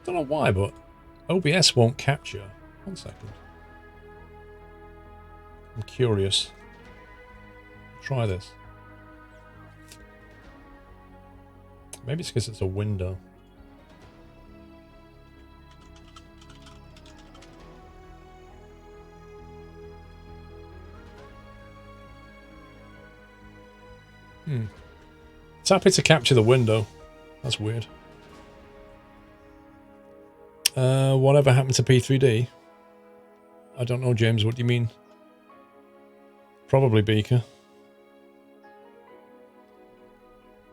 Don't know why, but OBS won't capture. 1 second. I'm curious. Try this. Maybe it's because it's a window. It's happy to capture the window. That's weird. Whatever happened to P3D? I don't know, James. What do you mean? Probably Beaker.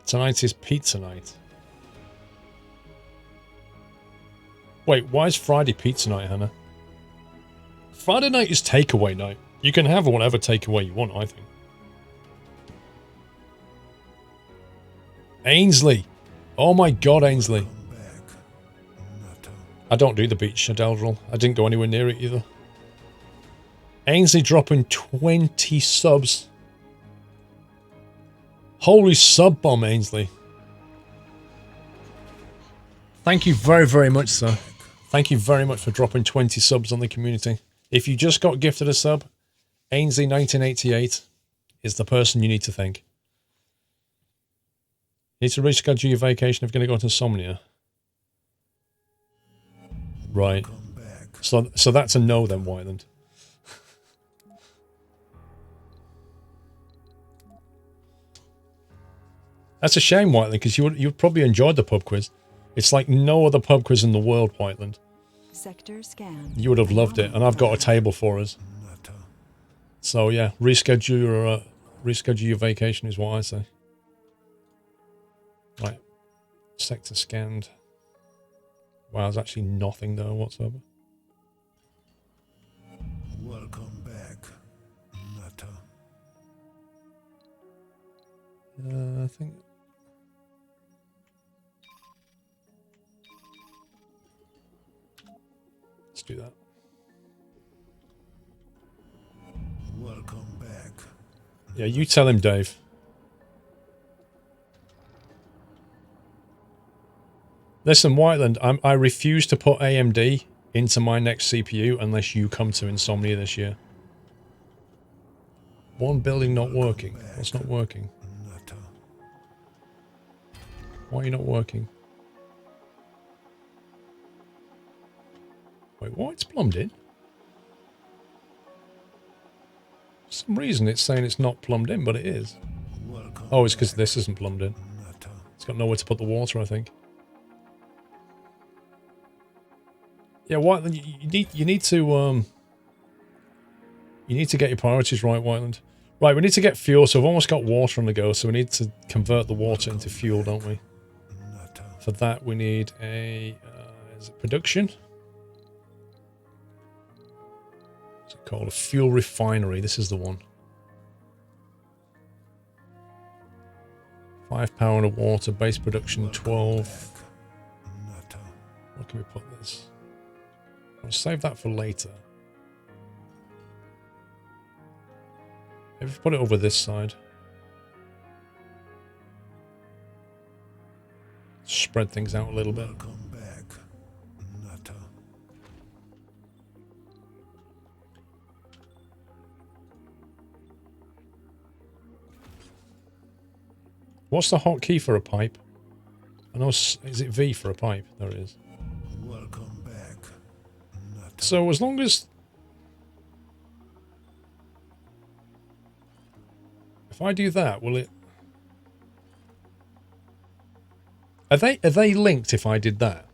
Tonight is pizza night. Wait, why is Friday pizza night, Hannah? Friday night is takeaway night. You can have whatever takeaway you want, I think. Ainsley! Oh my god, Ainsley. I don't do the beach at Eldril. I didn't go anywhere near it either. Ainsley dropping 20 subs. Holy sub bomb, Ainsley. Thank you very, very much, sir. Thank you very much for dropping 20 subs on the community. If you just got gifted a sub, Ainsley 1988 is the person you need to thank. You need to reschedule your vacation if you're going to go to Insomnia. Right. So that's a no then, Whiteland. That's a shame, Whiteland, because you probably enjoyed the pub quiz. It's like no other pub quiz in the world, Whiteland. Sector scan. You would have loved it, and I've got a table for us. So yeah, reschedule your vacation is what I say. Right, sector scanned. Wow, there's actually nothing there whatsoever. Welcome back, Nata. I think. Let's do that. Welcome back. Yeah, you tell him, Dave. Listen, Whiteland, I refuse to put AMD into my next CPU unless you come to Insomnia this year. One building not working. What's not working? Why are you not working? Wait, what? It's plumbed in? For some reason it's saying it's not plumbed in, but it is. Oh, it's because this isn't plumbed in. It's got nowhere to put the water, I think. Yeah, Whiteland, you need to get your priorities right, Whiteland. Right, we need to get fuel, so we've almost got water on the go, so we need to convert the water into fuel, don't we? For that, we need a is it production? What's it called? A fuel refinery. This is the one. 5 power and a water, base production 12. Where can we put this? I'll save that for later. Maybe if we put it over this side. Spread things out a little bit. What's the hotkey for a pipe? I know, is it V for a pipe? There it is. Welcome back. So as long as... If I do that, will it... Are they linked if I did that?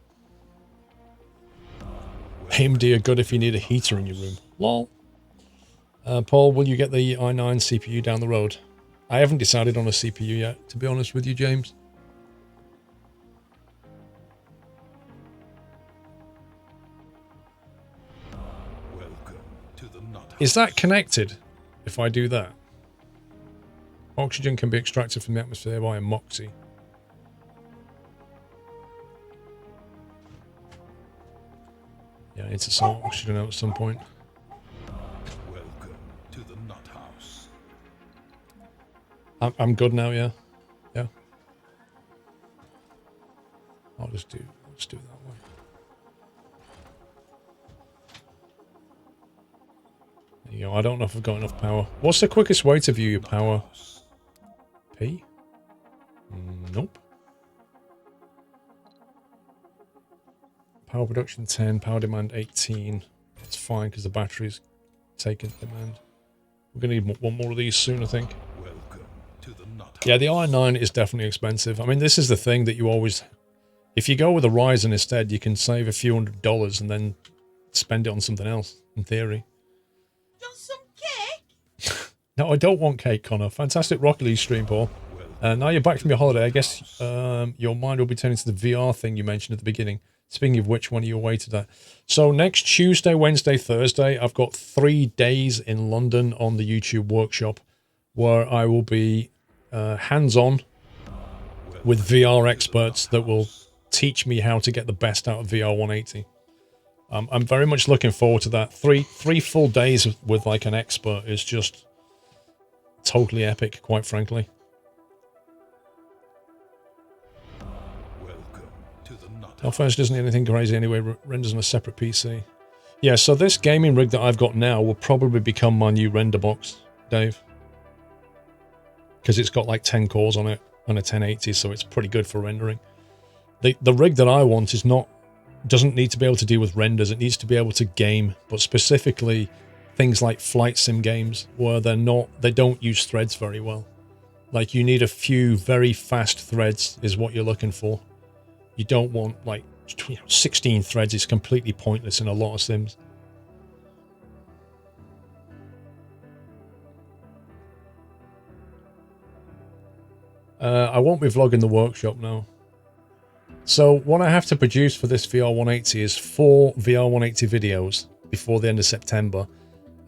AMD are good if you need a heater in your room. Lol. Paul, will you get the i9 CPU down the road? I haven't decided on a CPU yet, to be honest with you, James. Welcome to the nut Is that connected if I do that? Oxygen can be extracted from the atmosphere by a Moxie. Yeah, I need to sort oxygen out at some point. Welcome to the nut house. I'm good now, yeah. Yeah. I'll just do it that way. You know, I don't know if I've got enough power. What's the quickest way to view your power? P? Nope. Power production 10, power demand 18. It's fine because the battery's taking demand. We're going to need one more of these soon, I think. Welcome to the Nut Yeah, the House. i9 is definitely expensive. I mean, this is the thing that you always... If you go with a Ryzen instead, you can save a few $100s and then spend it on something else, in theory. Want some cake? No, I don't want cake, Connor. Fantastic Rocket League stream, Paul. Now you're back from your holiday. I guess your mind will be turning to the VR thing you mentioned at the beginning. Speaking of which, when are you away to that? So next Tuesday, Wednesday, Thursday, I've got 3 days in London on the YouTube workshop where I will be hands-on with VR experts that will teach me how to get the best out of VR 180. I'm very much looking forward to that. Three full days with like an expert is just totally epic, quite frankly. Welcome to the Nut House. Alphonse doesn't need anything crazy anyway, renders on a separate PC. Yeah, so this gaming rig that I've got now will probably become my new render box, Dave. Because it's got like 10 cores on it and a 1080, so it's pretty good for rendering. The rig that I want doesn't need to be able to deal with renders, it needs to be able to game, but specifically things like flight sim games where they don't use threads very well. Like you need a few very fast threads is what you're looking for. You don't want like 16 threads, is completely pointless in a lot of sims. I won't be vlogging the workshop now. So what I have to produce for this VR 180 is 4 VR 180 videos before the end of September,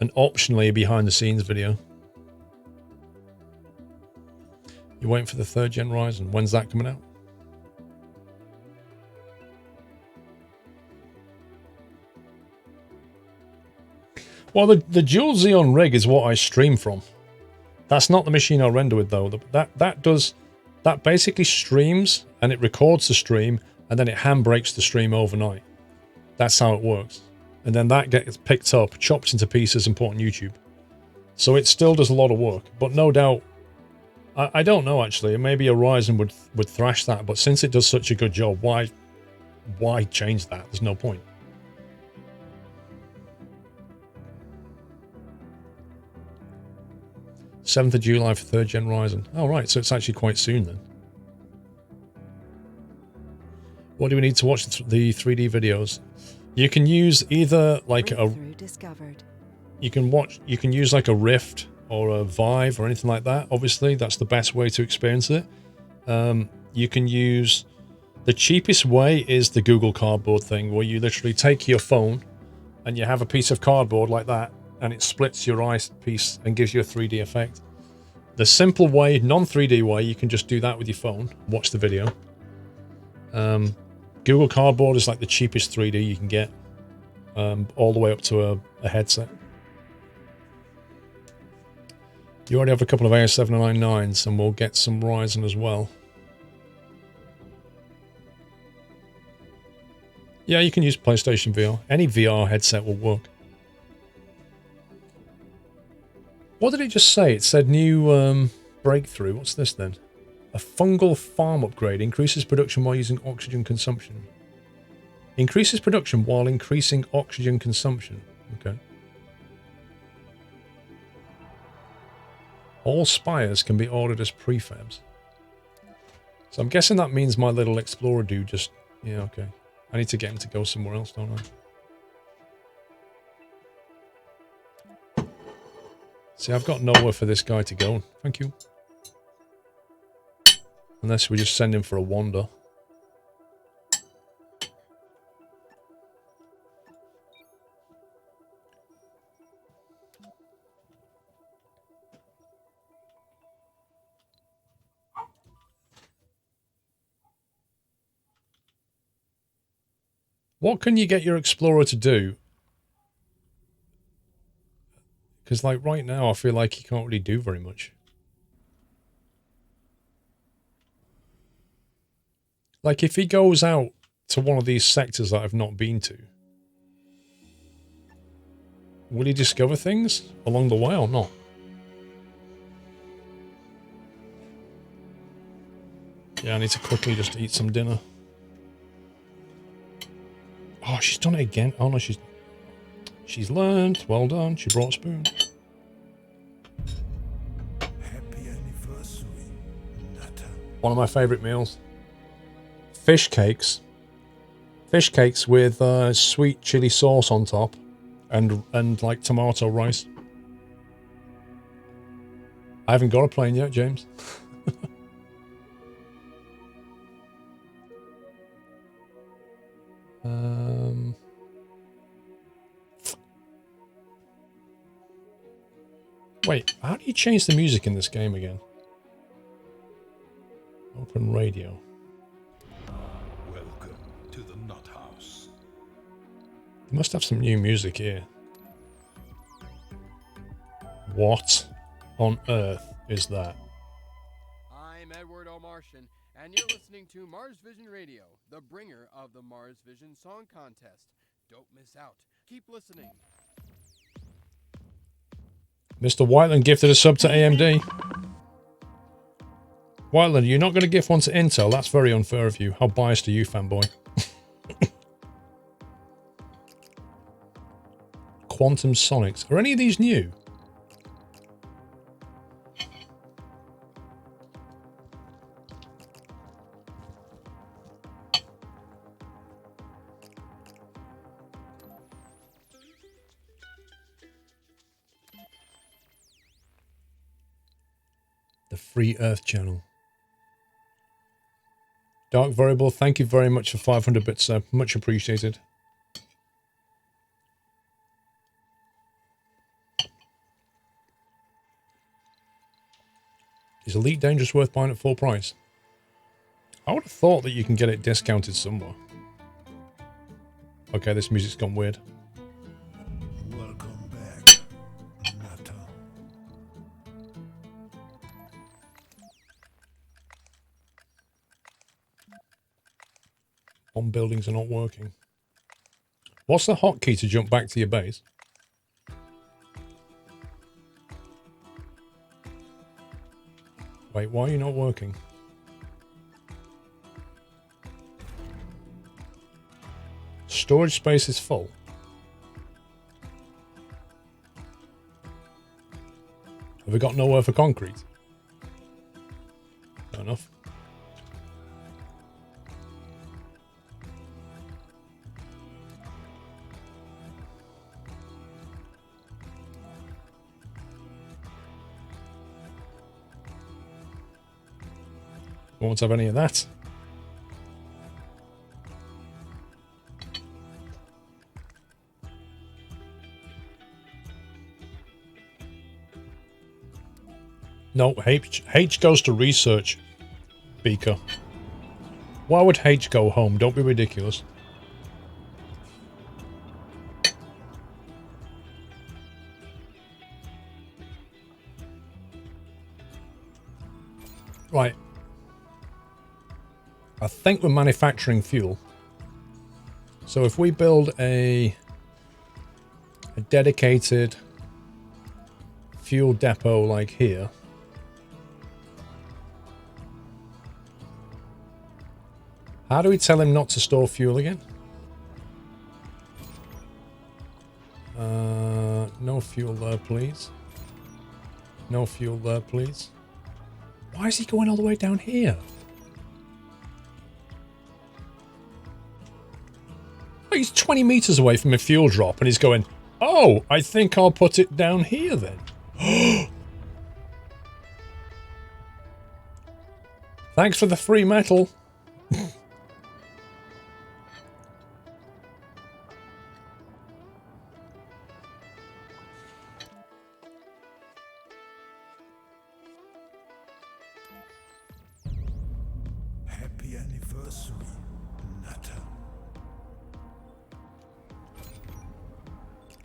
and optionally a behind the scenes video. You're waiting for the 3rd gen Ryzen. When's that coming out? Well, the dual Xeon rig is what I stream from. That's not the machine I render with though. That basically streams and it records the stream and then it handbrakes the stream overnight. That's how it works. And then that gets picked up, chopped into pieces and put on YouTube. So it still does a lot of work, but no doubt, I don't know actually, maybe a Ryzen would thrash that, but since it does such a good job, why change that? There's no point. July 7th for 3rd gen Ryzen. Oh, right, so it's actually quite soon then. What do we need to watch the 3D videos? You can use either like Breakthrough discovered. you can use like a Rift or a Vive or anything like that. Obviously, that's the best way to experience it. You can use the cheapest way is the Google Cardboard thing, where you literally take your phone and you have a piece of cardboard like that, and it splits your eyepiece and gives you a 3D effect. The simple way, non-3D way, you can just do that with your phone, watch the video. Google Cardboard is like the cheapest 3D you can get, all the way up to a headset. You already have a couple of AS799s, and we'll get some Ryzen as well. Yeah, you can use PlayStation VR. Any VR headset will work. What did it just say? It said new breakthrough. What's this then? A fungal farm upgrade increases production while using oxygen consumption. Increases production while increasing oxygen consumption. Okay. All spires can be ordered as prefabs. So I'm guessing that means my little explorer dude just... Yeah, okay. I need to get him to go somewhere else, don't I? See, I've got nowhere for this guy to go. Thank you. Unless we just send him for a wander. What can you get your explorer to do? Because like right now, I feel like he can't really do very much. Like if he goes out to one of these sectors that I've not been to, Will he discover things along the way or not? Yeah, I need to quickly just eat some dinner. Oh, she's done it again. Oh no, she's learned. Well done. She brought a spoon. Happy anniversary, Nutter. One of my favourite meals. Fish cakes. Fish cakes with sweet chili sauce on top, and like tomato rice. I haven't got a plane yet, James. Wait, how do you change the music in this game again? Open radio. Welcome to the Nut House. You must have some new music here. What on earth is that? I'm Edward O'Martian, and you're listening to Mars Vision Radio, the bringer of the Mars Vision Song Contest. Don't miss out. Keep listening. Mr. Whiteland gifted a sub to AMD. Whiteland, you're not going to gift one to Intel? That's very unfair of you. How biased are you, fanboy? Quantum Sonics. Are any of these new? The Free Earth channel. Dark Variable, thank you very much for 500 bits, sir. Much appreciated. Is Elite Dangerous worth buying at full price? I would have thought that you can get it discounted somewhere. Okay, this music's gone weird. Welcome back, Nutter. Bomb buildings are not working. What's the hotkey to jump back to your base? Wait, why are you not working? Storage space is full. Have we got nowhere for concrete? Fair enough. Won't have any of that. No, H goes to research, Beaker. Why would H go home? Don't be ridiculous. Right. I think we're manufacturing fuel. So if we build a dedicated fuel depot like here, how do we tell him not to store fuel again? No fuel there, please. No fuel there, please. Why is he going all the way down here? He's 20 meters away from a fuel drop and he's going, oh, I think I'll put it down here then. Thanks for the free metal. Happy anniversary, Nutter.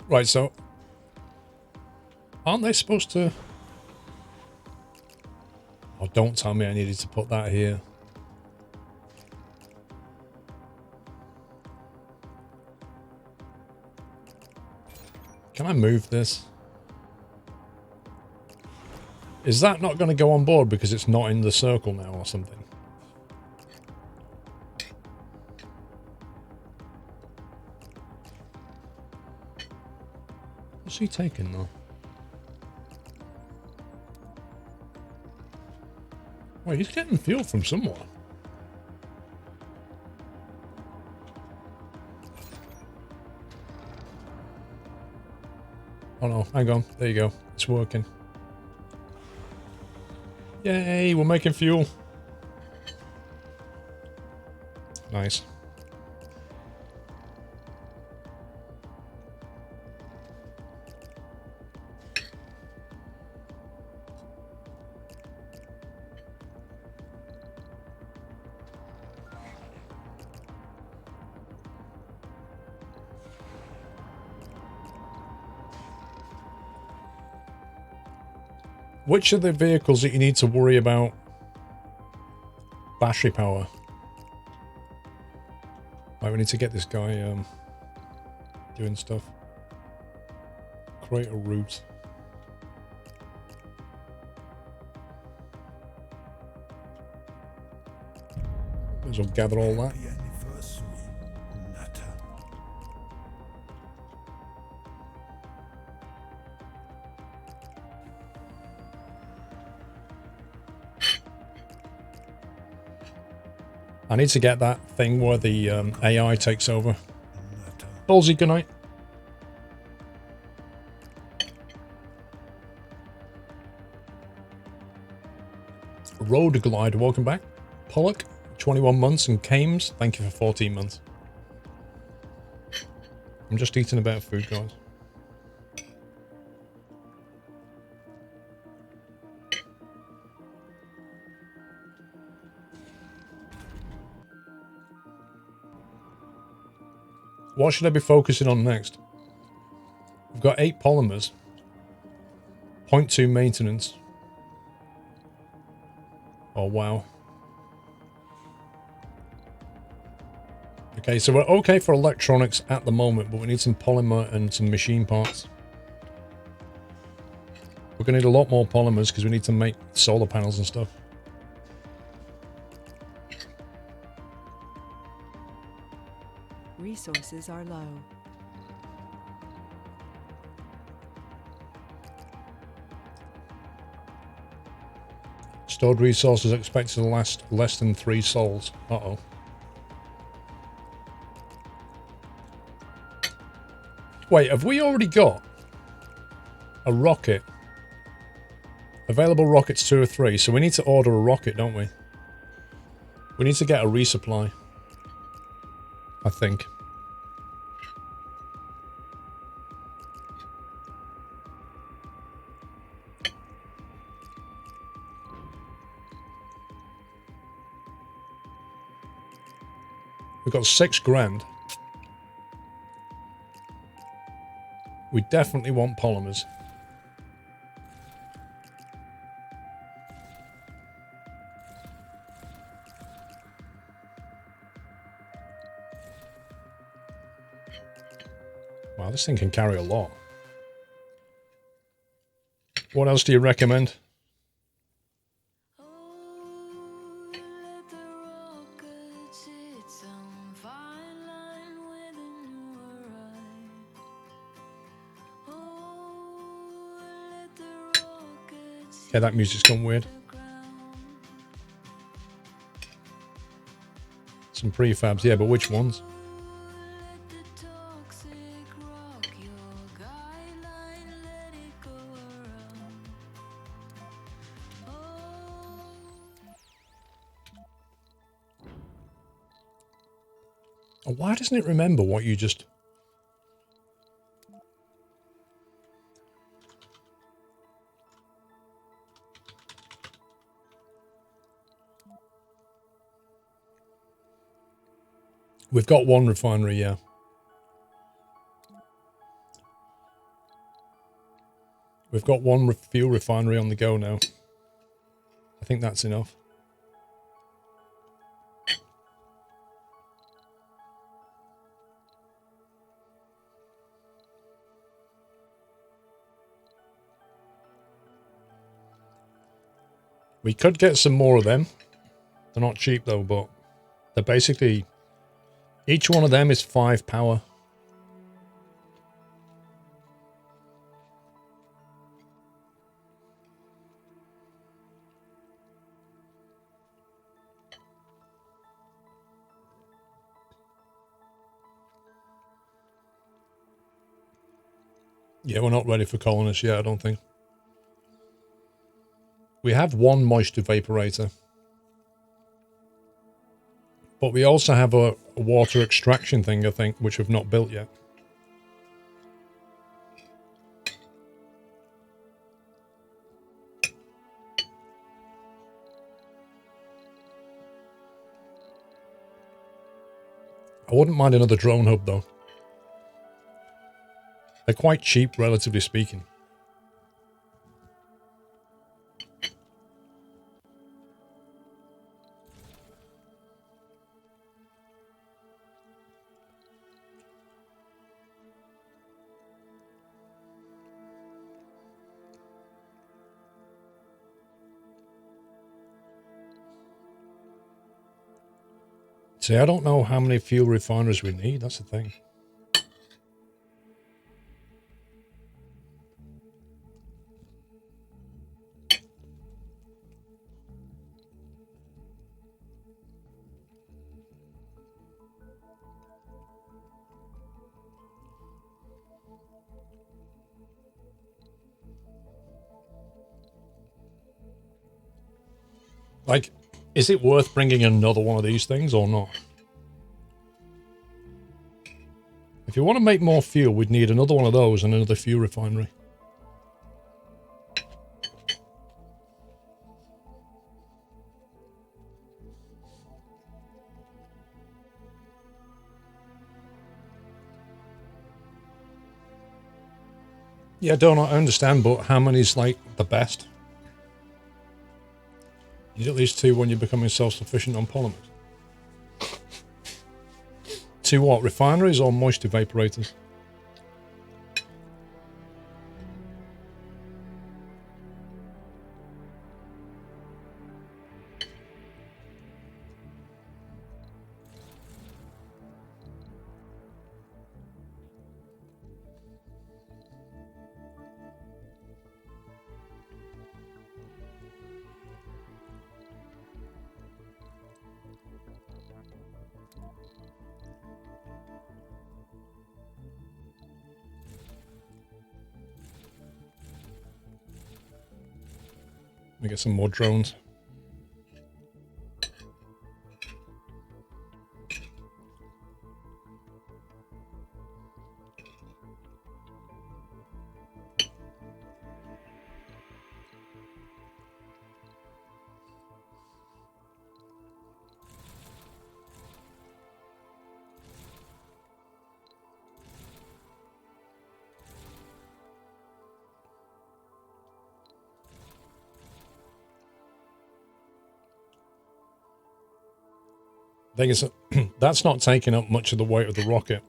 Right, so aren't they supposed to... Oh, don't tell me I needed to put that here. Can I move this? Is that not going to go on board because it's not in the circle now or something? What's he taking though? Wait, he's getting fuel from somewhere. Oh no, hang on. There you go. It's working. Yay, we're making fuel. Nice. Which are the vehicles that you need to worry about battery power? Right, we need to get this guy doing stuff. Create a route. Might as well gather all that. Happy anniversary, Nutter. I need to get that thing where the AI takes over. Nutter. Ballsy, good night. Road Glider, welcome back. Pollock, 21 months, and Kames, thank you for 14 months. I'm just eating a bit of food, guys. What should I be focusing on next? I've got 8 polymers. 0.2 maintenance. Oh, wow. Okay, so we're okay for electronics at the moment, but we need some polymer and some machine parts. We're going to need a lot more polymers because we need to make solar panels and stuff. Resources are low. Stored resources expected to last less than 3 sols. Uh-oh. Wait, have we already got a rocket? Available rockets 2 or 3, so we need to order a rocket, don't we? We need to get a resupply. I think. We've got 6 grand. We definitely want polymers. Wow, this thing can carry a lot. What else do you recommend? Okay, that music's gone weird. Some prefabs, yeah, but which ones? Oh, why doesn't it remember what you just... We've got 1 refinery, yeah. We've got 1 fuel refinery on the go now. I think that's enough. We could get some more of them. They're not cheap though, but they're basically, each one of them is 5 power. Yeah, we're not ready for colonists yet, I don't think. We have one moisture evaporator. But we also have a water extraction thing, I think, which we've not built yet. I wouldn't mind another drone hub, though. They're quite cheap, relatively speaking. See, I don't know how many fuel refineries we need. That's the thing. Like, is it worth bringing another one of these things or not? If you want to make more fuel, we'd need another one of those and another fuel refinery. Yeah, I understand, but how many's like the best? You need at least 2 when you're becoming self-sufficient on polymers. 2 what? Refineries or moisture evaporators? Let me get some more drones. Thing is, that's not taking up much of the weight of the rocket.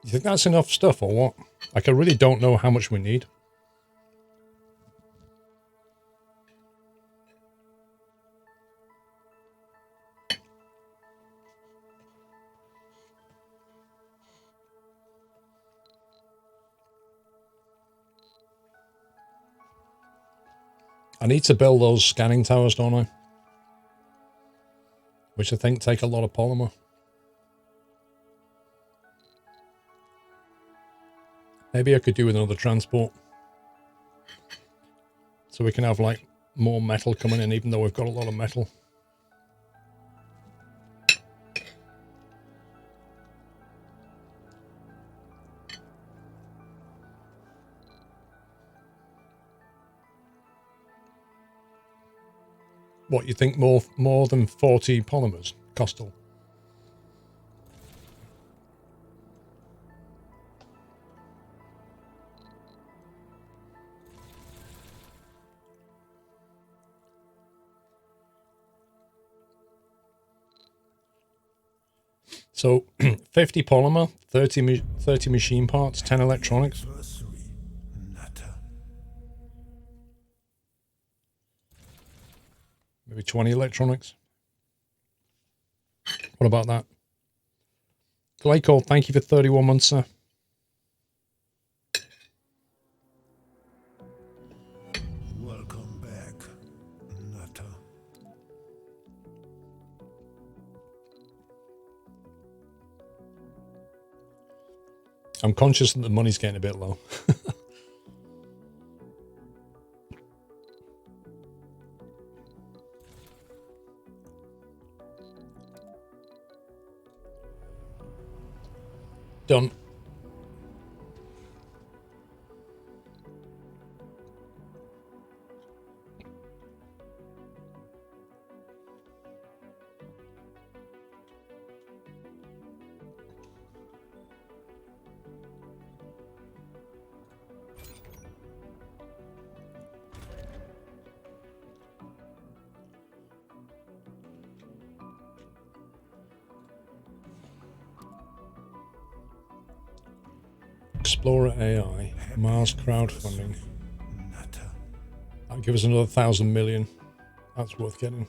You think that's enough stuff or what? Like, I really don't know how much we need. I need to build those scanning towers, don't I? Which I think take a lot of polymer. Maybe I could do with another transport. So we can have like more metal coming in, even though we've got a lot of metal. What, you think more than 40 polymers, Costal? So 50 polymer, 30 machine parts, 10 electronics. Anniversary. Natter. Maybe 20 electronics. What about that? Glycol, thank you for 31 months, sir. Welcome back. Natter. I'm conscious that the money's getting a bit low. Done. Explorer AI, Mars crowdfunding. Natter. That'll give us another 1,000 million. That's worth getting.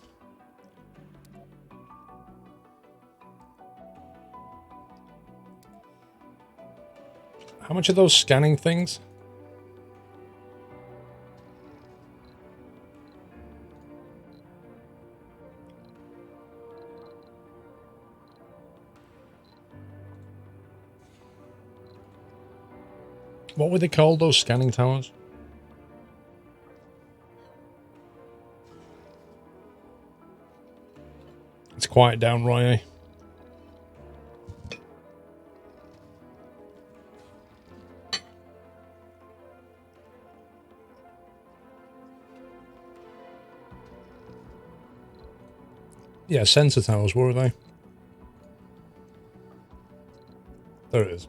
How much are those scanning things? What were they called, those scanning towers? It's quiet down, Roy, eh? Yeah, sensor towers, were they? There it is.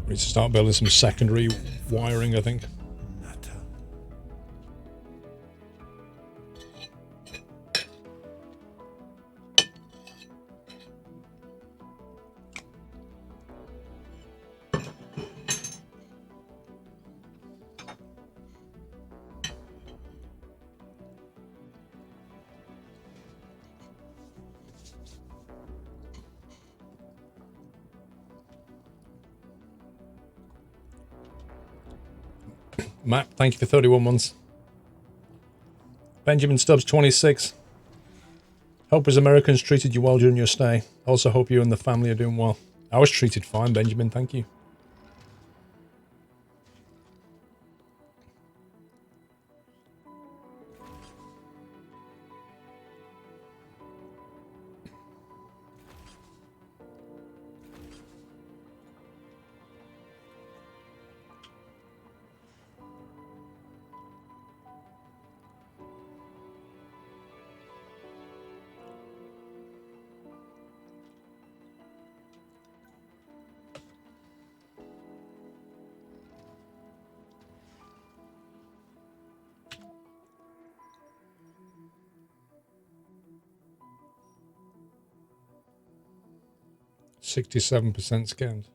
We need to start building some secondary wiring, I think. Natter. Matt, thank you for 31 months. Benjamin Stubbs, 26. Hope as Americans treated you well during your stay. Also hope you and the family are doing well. I was treated fine, Benjamin, thank you. %67% scanned.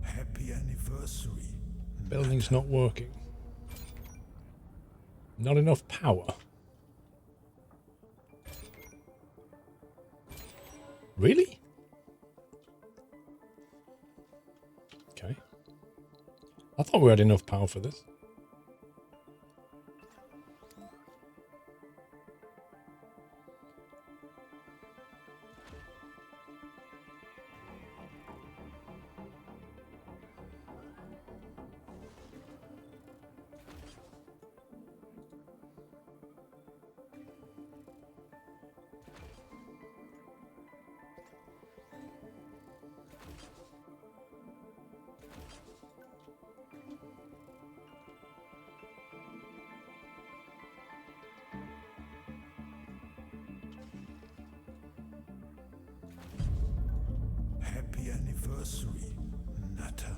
Happy anniversary. Building's not working. Not enough power. Really? Okay. thought we had enough power for this. Happy anniversary, Nutter.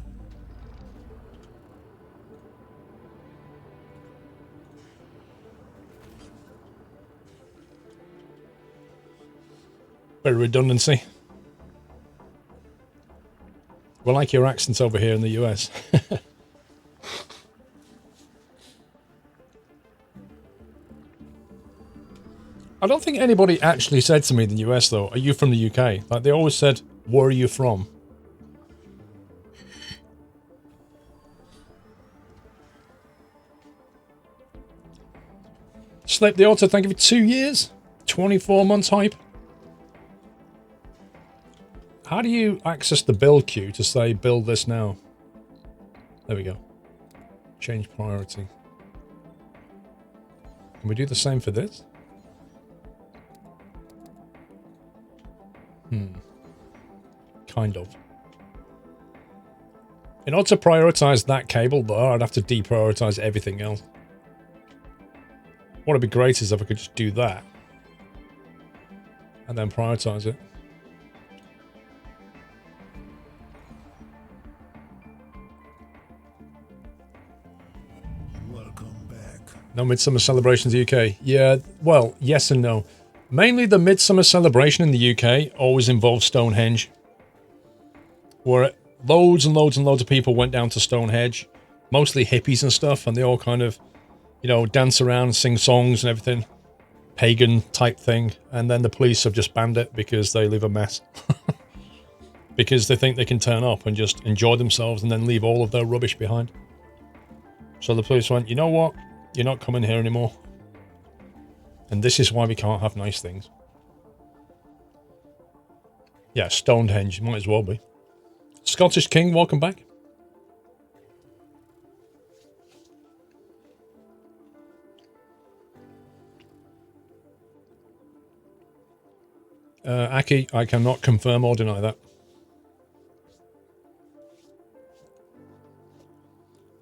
Bit of redundancy. We like your accents over here in the US. I don't think anybody actually said to me in the US though, are you from the UK? Like they always said, where are you from? Slip the Auto, thank you for 2 years. 24 months hype. How do you access the build queue to say build this now? There we go. Change priority. Can we do the same for this? Kind of. In order to prioritize that cable though, I'd have to deprioritize everything else. What would be great is if I could just do that and then prioritize it. Welcome back. No Midsummer celebrations UK. Yeah, well, yes and no. Mainly the Midsummer celebration in the UK always involves Stonehenge. Where loads and loads and loads of people went down to Stonehenge. Mostly hippies and stuff, and they all kind of, you know, dance around and sing songs and everything. Pagan type thing. And then the police have just banned it because they leave a mess. Because they think they can turn up and just enjoy themselves and then leave all of their rubbish behind. So the police went, you know what? You're not coming here anymore. And this is why we can't have nice things. Yeah, Stonehenge, might as well be. Scottish King, welcome back. Aki, I cannot confirm or deny that.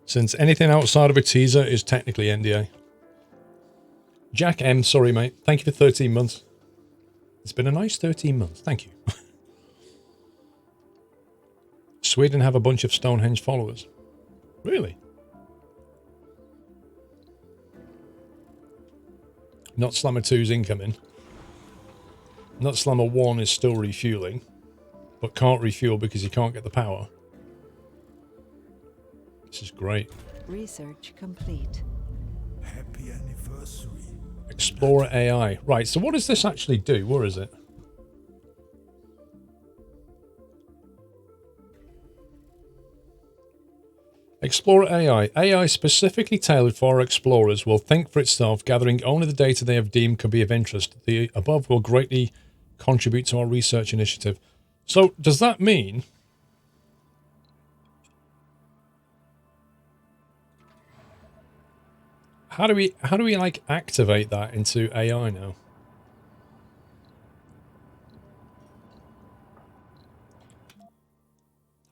Since anything outside of a teaser is technically NDA. Jack M, sorry mate. Thank you for 13 months. It's been a nice 13 months. Thank you. Sweden have a bunch of Stonehenge followers. Really? Not Slammer 2's incoming. Not Slammer 1 is still refueling, but can't refuel because he can't get the power. This is great. Research complete. Happy anniversary. Explorer AI. Right, so what does this actually do? Where is it? Explorer AI. AI specifically tailored for our explorers will think for itself, gathering only the data they have deemed could be of interest. The above will greatly contribute to our research initiative. So, does that mean... How do we like activate that into AI now?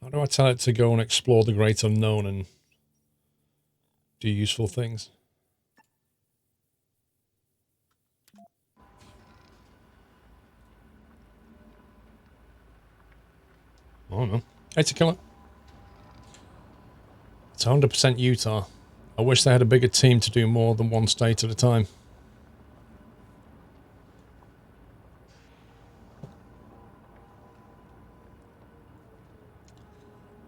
How do I tell it to go and explore the great unknown and do useful things? I don't know. Hey, to kill it. It's 100% Utah. I wish they had a bigger team to do more than one state at a time.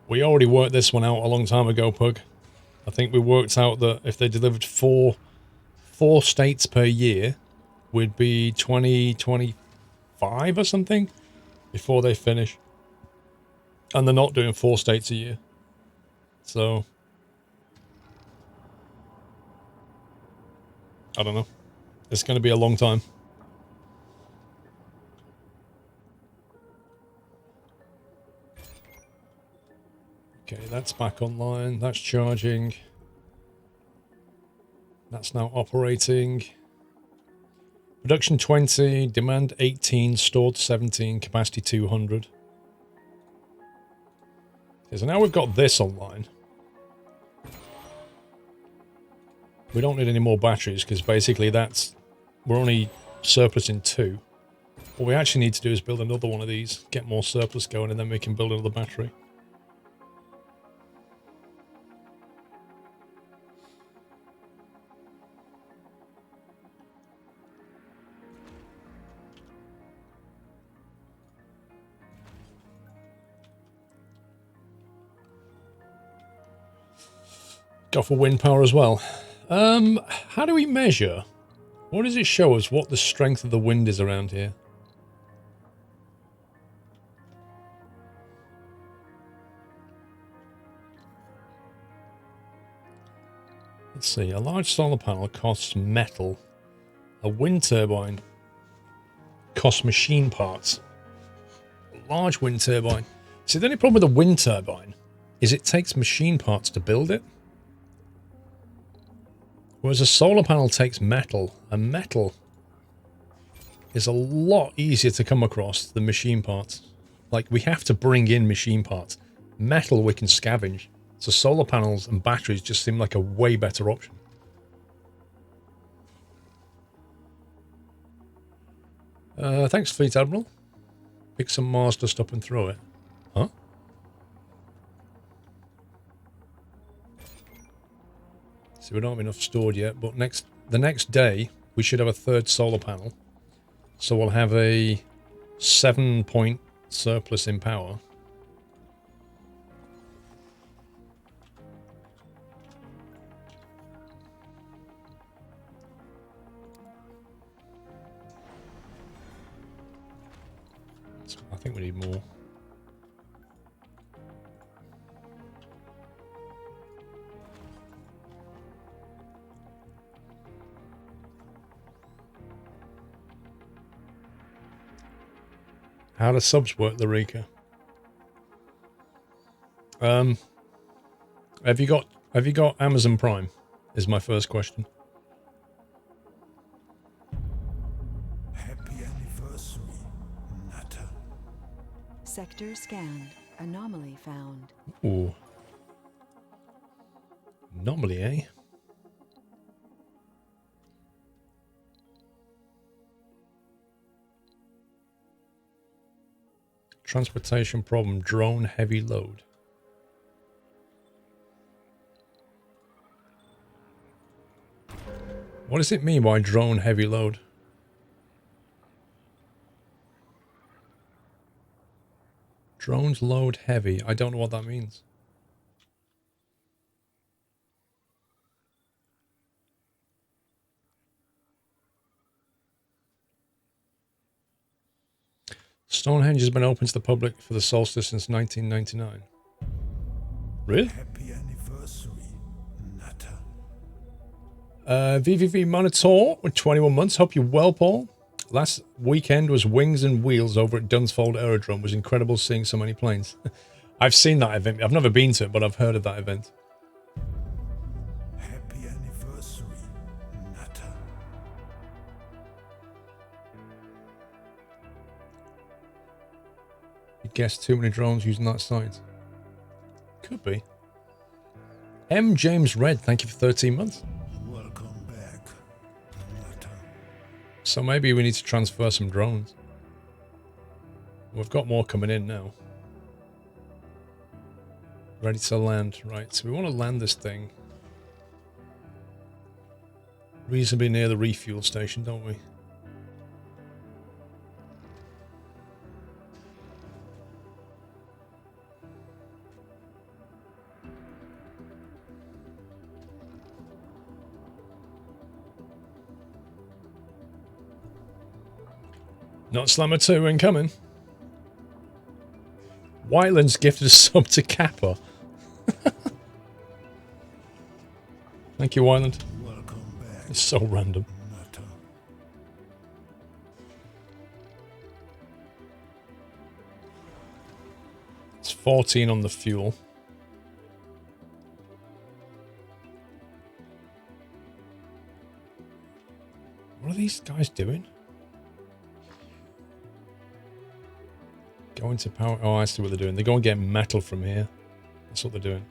We already worked this one out a long time ago, Pug. I think we worked out that if they delivered four states per year, we'd be 2025 or something before they finish. And they're not doing 4 states a year. So I don't know. It's going to be a long time. Okay, that's back online. That's charging. That's now operating. Production 20, demand 18, stored 17, capacity 200. Okay, so now we've got this online. We don't need any more batteries because basically we're only surplus in 2. What we actually need to do is build another one of these, get more surplus going, and then we can build another battery. Go for wind power as well. How do we measure? What does it show us what the strength of the wind is around here? Let's see. A large solar panel costs metal. A wind turbine costs machine parts. A large wind turbine. See, the only problem with a wind turbine is it takes machine parts to build it. Whereas a solar panel takes metal, and metal is a lot easier to come across than machine parts. Like, we have to bring in machine parts. Metal we can scavenge. So solar panels and batteries just seem like a way better option. Thanks, Fleet Admiral. Pick some Mars dust up and throw it. Huh? So we don't have enough stored yet, but the next day we should have a 3rd solar panel. So we'll have a 7-point surplus in power. I think we need more. How do subs work, Larika? Have you got Amazon Prime? Is my first question. Happy anniversary, Nutter. Sector scanned. Anomaly found. Ooh. Anomaly, eh? Transportation problem, drone heavy load. What does it mean by drone heavy load? Drones load heavy. I don't know what that means. Stonehenge has been open to the public for the solstice since 1999. Really? Happy anniversary, Nutter. VVV Monitor with 21 months. Hope you're well, Paul. Last weekend was Wings and Wheels over at Dunsfold Aerodrome. It was incredible seeing so many planes. I've seen that event. I've never been to it, but I've heard of that event. Happy anniversary, Nutter. You guessed too many drones using that site. Could be. M. James Red, thank you for 13 months. Welcome back, Nutter. So maybe we need to transfer some drones. We've got more coming in now. Ready to land. Right, so we want to land this thing reasonably near the refuel station, don't we? Not Slammer 2 incoming. Whiteland's gifted a sub to Kappa. Thank you, Wyland. Welcome back. It's so random. Natter. It's 14 on the fuel. What are these guys doing? Go into power. Oh, I see what they're doing. They go and get metal from here. That's what they're doing.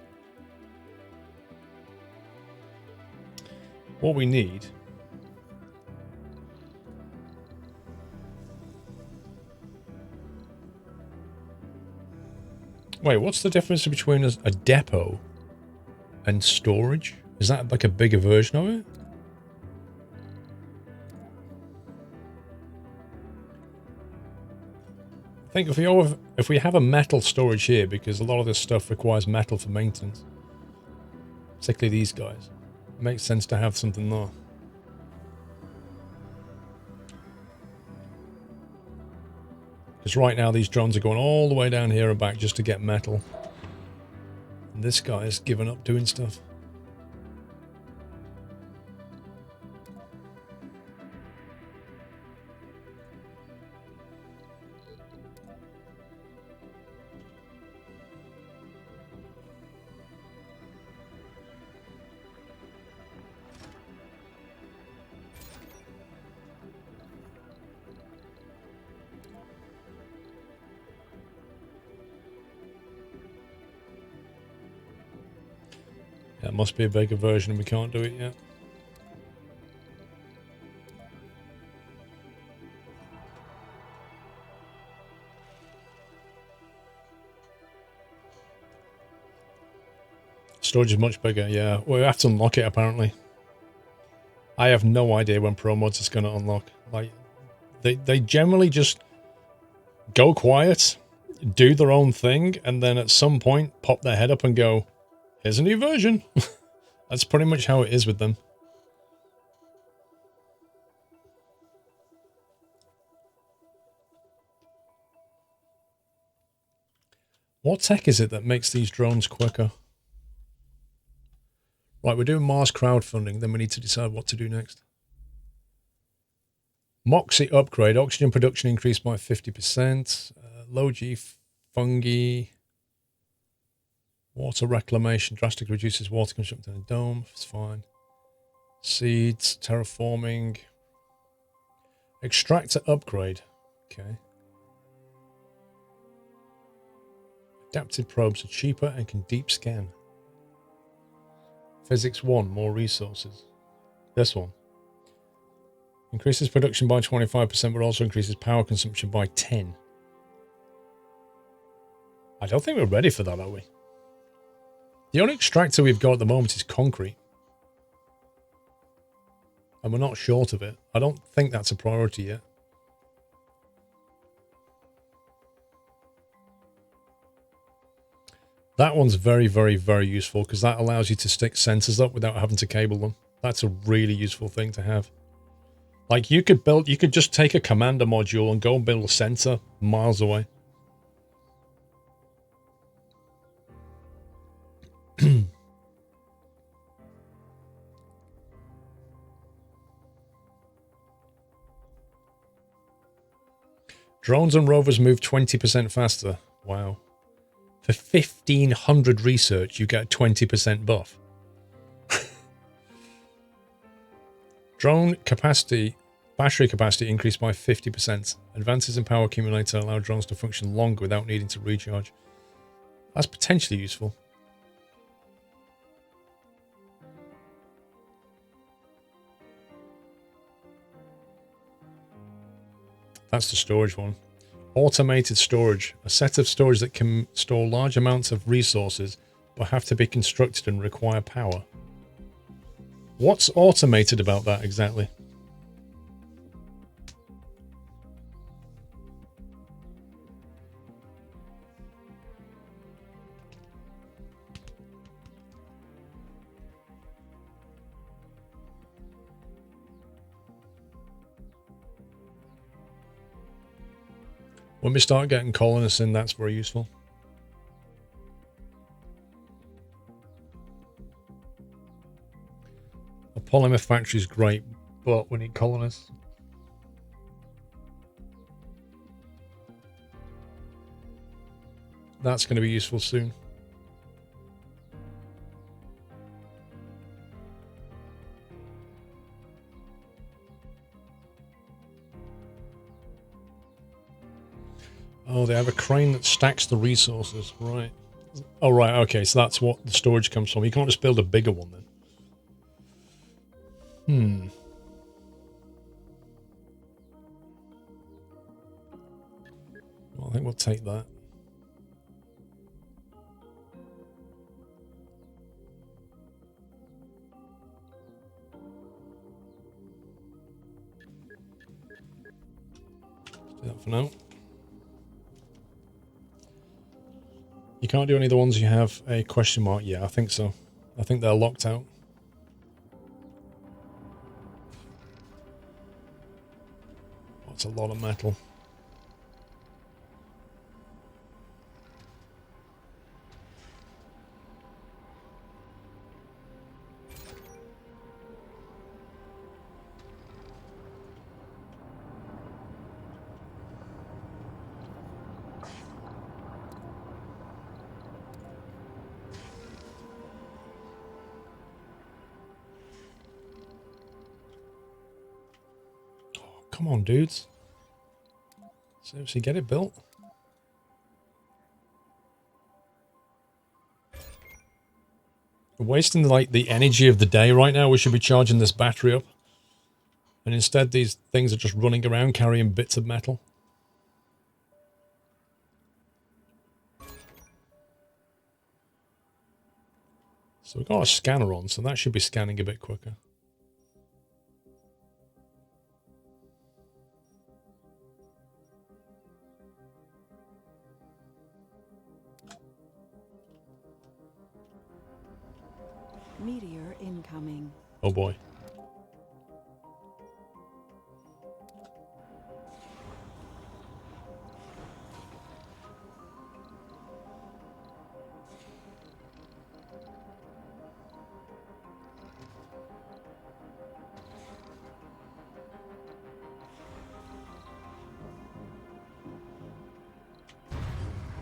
What we need... Wait, what's the difference between a depot and storage? Is that like a bigger version of it? I think if we have a metal storage here, because a lot of this stuff requires metal for maintenance, particularly these guys, it makes sense to have something there. Because right now these drones are going all the way down here and back just to get metal. And this guy's given up doing stuff. That must be a bigger version and we can't do it yet. Storage is much bigger, yeah. We have to unlock it apparently. I have no idea when Pro Mods is going to unlock. Like, they generally just go quiet, do their own thing, and then at some point pop their head up and go, here's a new version. That's pretty much how it is with them. What tech is it that makes these drones quicker? Right, we're doing Mars crowdfunding, then we need to decide what to do next. Moxie upgrade, oxygen production increased by 50%. Low G fungi. Water reclamation drastically reduces water consumption in a dome. It's fine. Seeds, terraforming. Extractor upgrade. Okay. Adapted probes are cheaper and can deep scan. Physics 1, more resources. This one. Increases production by 25%, but also increases power consumption by 10. I don't think we're ready for that, are we? The only extractor we've got at the moment is concrete. And we're not short of it. I don't think that's a priority yet. That one's very, very, very useful because that allows you to stick sensors up without having to cable them. That's a really useful thing to have. Like you could just take a commander module and go and build a sensor miles away. Drones and rovers move 20% faster. Wow. For 1,500 research, you get a 20% buff. Drone capacity, battery capacity increased by 50%. Advances in power accumulator allow drones to function longer without needing to recharge. That's potentially useful. That's the storage one. Automated storage. A set of storage that can store large amounts of resources but have to be constructed and require power. What's automated about that exactly? When we start getting colonists in, that's very useful. A Polymer factory is great, but we need colonists. That's going to be useful soon. Oh, they have a crane that stacks the resources, right? Oh, right, okay, so that's what the storage comes from. You can't just build a bigger one then. Well, I think we'll take that. Do that for now. You can't do any of the ones you have a question mark. Yeah, I think so. I think they're locked out. That's a lot of metal. Come on, dudes. Seriously, get it built. We're wasting like the energy of the day right now. We should be charging this battery up. And instead these things are just running around carrying bits of metal. So we've got a scanner on, so that should be scanning a bit quicker. Meteor incoming. Oh boy.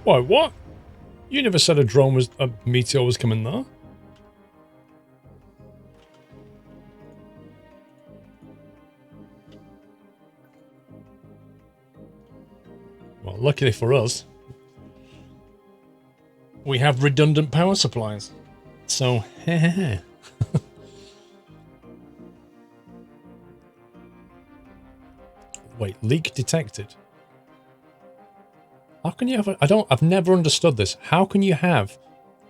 Why, what? You never said a meteor was coming there. Well, luckily for us, we have redundant power supplies. So, hehehe. Wait, leak detected. How can you have I've never understood this. How can you have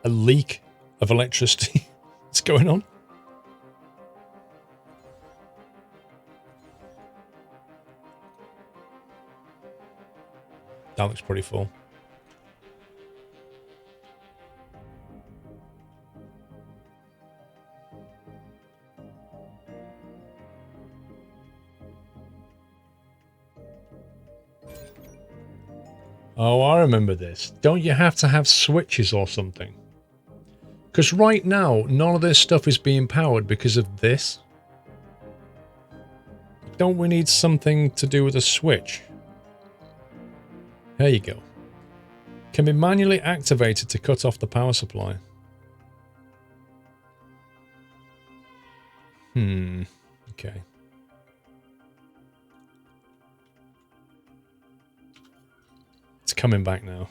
a leak of electricity? What's going on? That looks pretty full. Oh, I remember this. Don't you have to have switches or something? Because right now, none of this stuff is being powered because of this. Don't we need something to do with a switch? There you go. Can be manually activated to cut off the power supply. Okay. It's coming back now.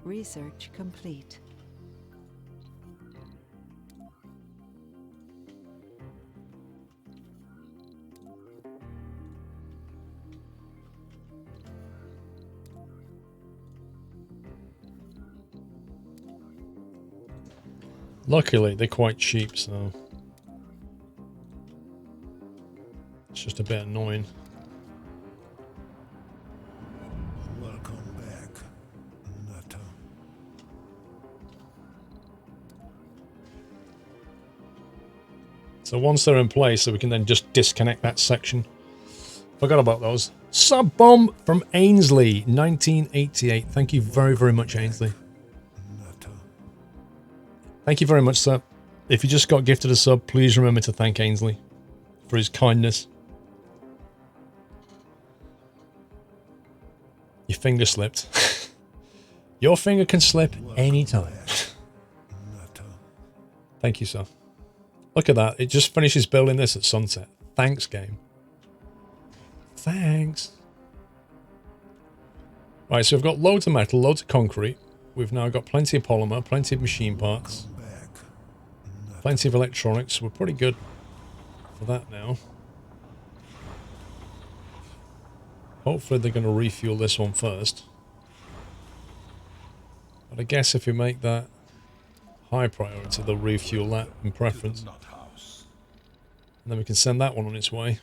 Research complete. Luckily, they're quite cheap, so it's just a bit annoying. Welcome back, Nutter. So once they're in place, so we can then just disconnect that section. Forgot about those. Sub bomb from Ainsley, 1988. Thank you very, very much, Ainsley. Nutter. Thank you very much, sir. If you just got gifted a sub, please remember to thank Ainsley for his kindness. Your finger slipped. Your finger can slip anytime. Thank you, sir. Look at that. It just finishes building this at sunset. Thanks, game. Thanks. Right, so we've got loads of metal, loads of concrete. We've now got plenty of polymer, plenty of machine parts, plenty of electronics. We're pretty good for that now. Hopefully they're going to refuel this one first. But I guess if we make that high priority, they'll refuel that in preference. And then we can send that one on its way.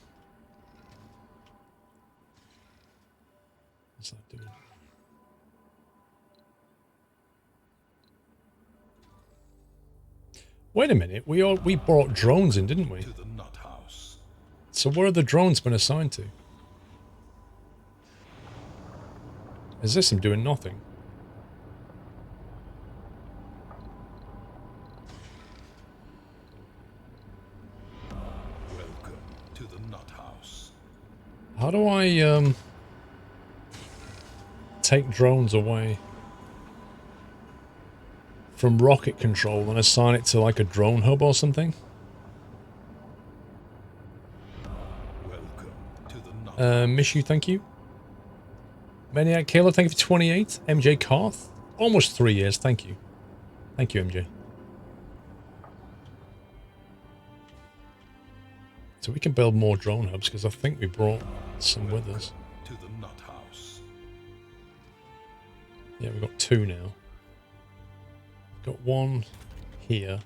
What's that doing? Wait a minute, we brought drones in, didn't we? So where have the drones been assigned to? Is this them doing nothing? Welcome to the nut house. How do I take drones away from rocket control and assign it to like a drone hub or something? Welcome to the nut Miss you, thank you. Maniac Killer, thank you for 28. MJ Carth, almost 3 years, thank you. Thank you, MJ. So we can build more drone hubs because I think we brought some with us. to the nut house. Yeah, we've got 2 now. Got 1 here.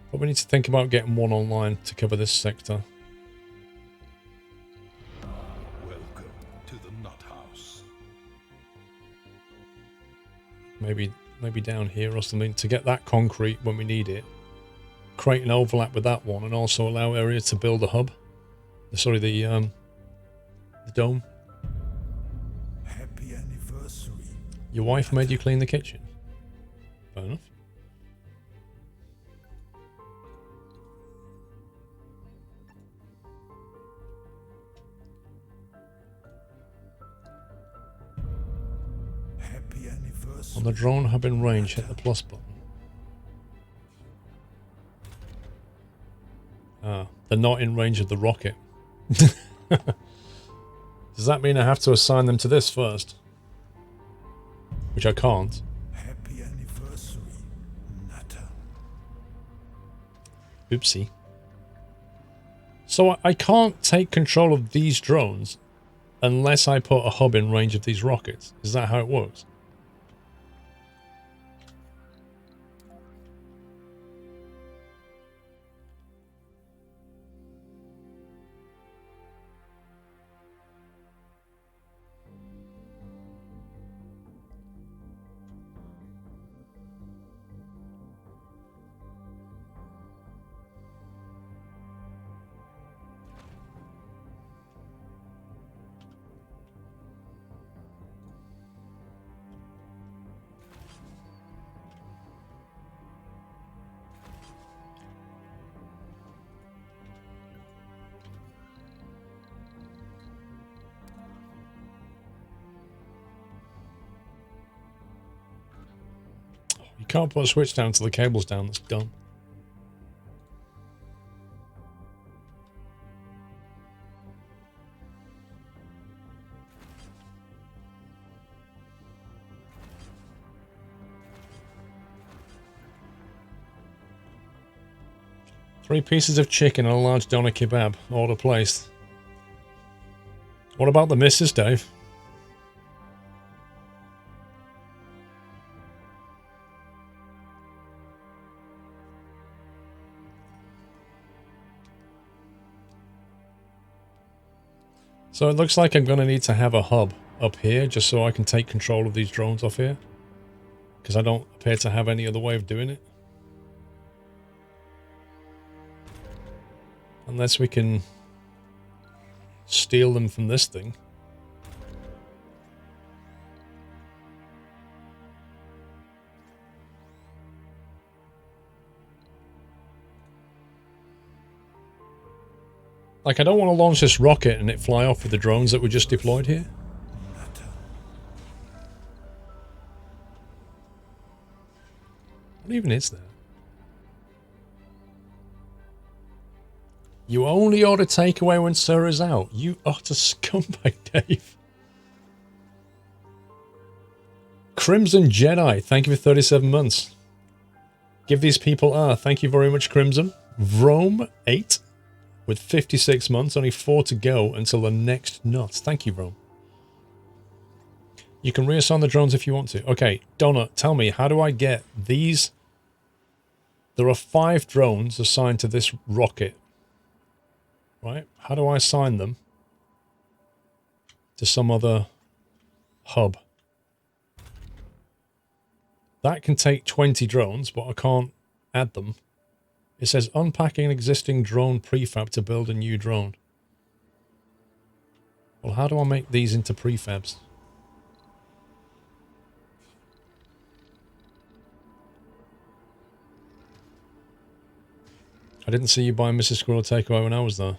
But we need to think about getting 1 online to cover this sector. Welcome to the nut house. Maybe down here or something to get that concrete when we need it. Create an overlap with that one and also allow area to build a hub. Sorry, the dome. Happy anniversary. Your wife made you clean the kitchen. Fair enough. Happy anniversary. On the drone hub in range, hit the plus button. Ah, they're not in range of the rocket. Does that mean I have to assign them to this first? Which I can't. Happy anniversary, Nutter. Oopsie. So I can't take control of these drones unless I put a hub in range of these rockets. Is that how it works? You can't put a switch down until the cable's down. That's done. Three pieces of chicken and a large doner kebab. Order placed. What about the missus, Dave? So it looks like I'm going to need to have a hub up here just so I can take control of these drones off here. Because I don't appear to have any other way of doing it. Unless we can steal them from this thing. Like, I don't want to launch this rocket and it fly off with the drones that were just deployed here. What even is that? You only order takeaway when Sir is out. You utter scumbag, Dave. Crimson Jedi, thank you for 37 months. Give these people thank you very much, Crimson. Vrome 8 with 56 months, only 4 to go until the next nut. Thank you, Vrome. You can reassign the drones if you want to. Okay, Donna, tell me, how do I get these? There are 5 drones assigned to this rocket. Right? How do I assign them to some other hub? That can take 20 drones, but I can't add them. It says unpacking an existing drone prefab to build a new drone. Well, how do I make these into prefabs? I didn't see you buy Mrs. Squirrel takeaway when I was there.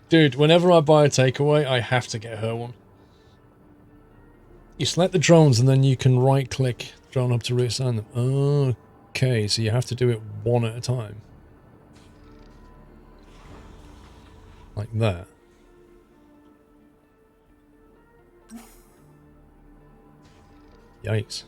Dude, whenever I buy a takeaway, I have to get her one. You select the drones and then you can right-click drone hub to reassign them. Okay, so you have to do it one at a time. Like that. Yikes.